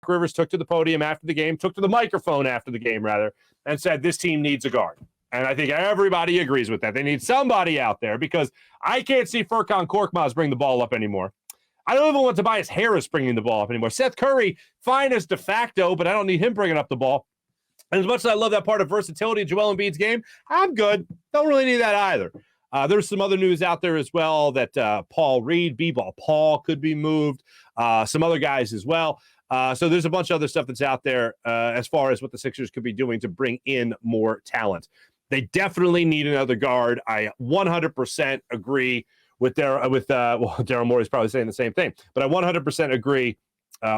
Rivers took to the podium after the game, took to the microphone after the game, rather, and said this team needs a guard. And I think everybody agrees with that. They need somebody out there because I can't see Furkan Korkmaz bring the ball up anymore. I don't even want Tobias Harris bringing the ball up anymore. Seth Curry, fine as de facto, but I don't need him bringing up the ball. And as much as I love that part of versatility of Joel Embiid's game, I'm good. Don't really need that either. There's some other news out there as well that Paul Reed, B-Ball Paul could be moved. Some other guys as well. So there's a bunch of other stuff that's out there as far as what the Sixers could be doing to bring in more talent. They definitely need another guard. I 100% agree with Daryl Morey's probably saying the same thing, but I 100% agree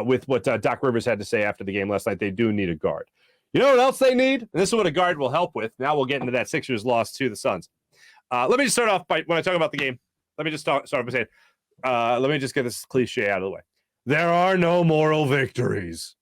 with what Doc Rivers had to say after the game last night. They do need a guard. You know what else they need? And this is what a guard will help with. Now we'll get into that Sixers loss to the Suns. Let me just start off by, when I talk about the game, let me just start by saying, let me just get this cliche out of the way. There are no moral victories.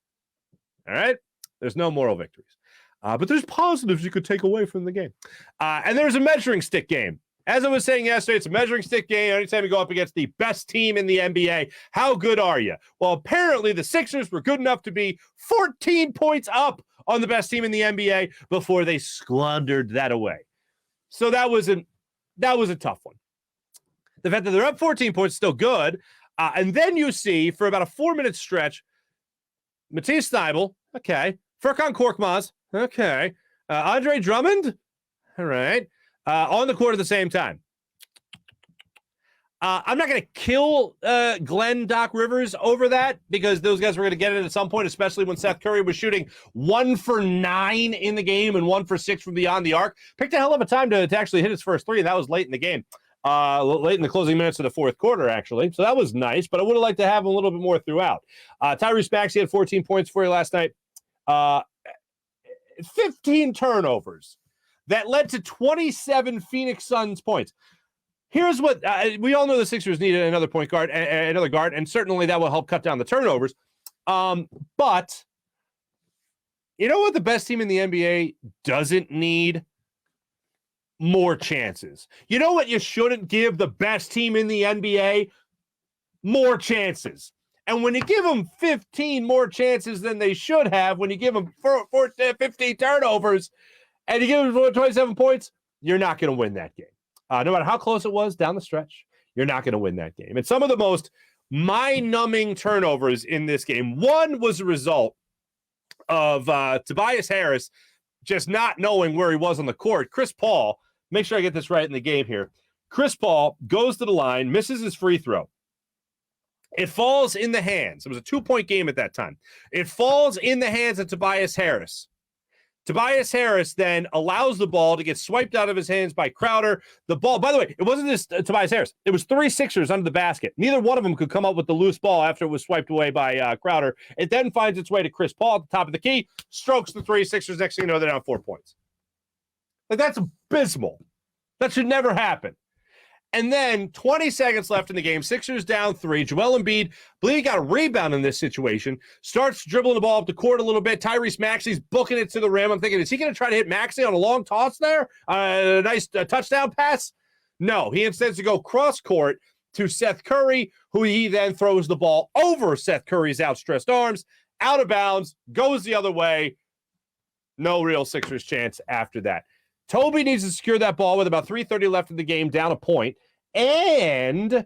All right? There's no moral victories. But there's positives you could take away from the game. And there's a measuring stick game. As I was saying yesterday, it's a measuring stick game. Anytime you go up against the best team in the NBA, how good are you? Well, apparently the Sixers were good enough to be 14 points up on the best team in the NBA before they squandered that away. So that was a tough one. The fact that they're up 14 points is still good. And then you see, for about a 4-minute stretch, Matisse Thybulle, okay. Furkan Korkmaz, okay. Andre Drummond, all right. On the court at the same time. I'm not going to kill Glenn Doc Rivers over that because those guys were going to get it at some point, especially when Seth Curry was shooting 1 for 9 in the game and 1 for 6 from beyond the arc. Picked a hell of a time to actually hit his first three, and that was late in the game. Late in the closing minutes of the fourth quarter, actually. So that was nice, but I would have liked to have him a little bit more throughout. Tyrese Maxey had 14 points for you last night. 15 turnovers. That led to 27 Phenix Suns points. Here's what we all know: the Sixers needed another point guard, another guard, and certainly that will help cut down the turnovers. But you know what? The best team in the NBA doesn't need more chances. You know what? You shouldn't give the best team in the NBA more chances. And when you give them 15 more chances than they should have, when you give them 15 turnovers, and you give them 27 points, you're not going to win that game. No matter how close it was down the stretch, you're not going to win that game. And some of the most mind-numbing turnovers in this game, one was a result of Tobias Harris just not knowing where he was on the court. Chris Paul, make sure I get this right in the game here. Chris Paul goes to the line, misses his free throw. It falls in the hands. It was a 2-point game at that time. It falls in the hands of Tobias Harris. Tobias Harris then allows the ball to get swiped out of his hands by Crowder. The ball, by the way, it wasn't just Tobias Harris. It was 3 Sixers under the basket. Neither one of them could come up with the loose ball after it was swiped away by Crowder. It then finds its way to Chris Paul at the top of the key, strokes the 3 Sixers. Next thing you know, they're down 4 points. Like, that's abysmal. That should never happen. And then 20 seconds left in the game, Sixers down 3. Joel Embiid, believe he got a rebound in this situation, starts dribbling the ball up the court a little bit. Tyrese Maxey's booking it to the rim. I'm thinking, is he going to try to hit Maxey on a long toss there? A nice touchdown pass? No, he instead to go cross court to Seth Curry, who he then throws the ball over Seth Curry's outstretched arms, out of bounds, goes the other way. No real Sixers chance after that. Toby needs to secure that ball with about 3:30 left in the game, down a point. And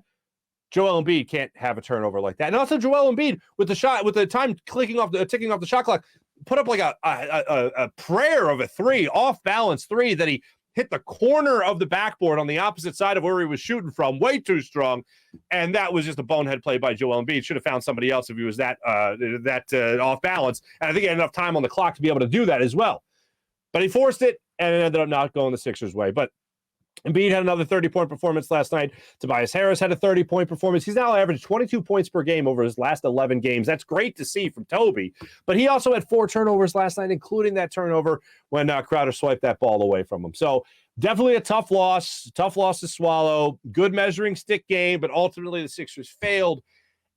Joel Embiid can't have a turnover like that. And also Joel Embiid with the time ticking off the shot clock, put up like a prayer of a 3, off balance 3 that he hit the corner of the backboard on the opposite side of where he was shooting from, way too strong. And that was just a bonehead play by Joel Embiid. Should have found somebody else if he was that off balance. And I think he had enough time on the clock to be able to do that as well. But he forced it, and it ended up not going the Sixers' way. But Embiid had another 30-point performance last night. Tobias Harris had a 30-point performance. He's now averaged 22 points per game over his last 11 games. That's great to see from Toby. But he also had 4 turnovers last night, including that turnover when Crowder swiped that ball away from him. So definitely a tough loss to swallow. Good measuring stick game, but ultimately the Sixers failed.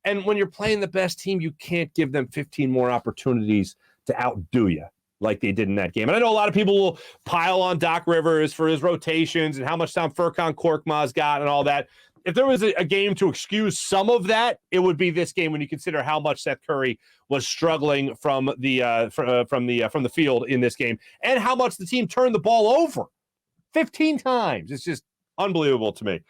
And when you're playing the best team, you can't give them 15 more opportunities to outdo you like they did in that game. And I know a lot of people will pile on Doc Rivers for his rotations and how much time Furkan Korkmaz got and all that. if there was a game to excuse some of that, it would be this game when you consider how much Seth Curry was struggling from the field in this game and how much the team turned the ball over 15 times. It's just unbelievable to me.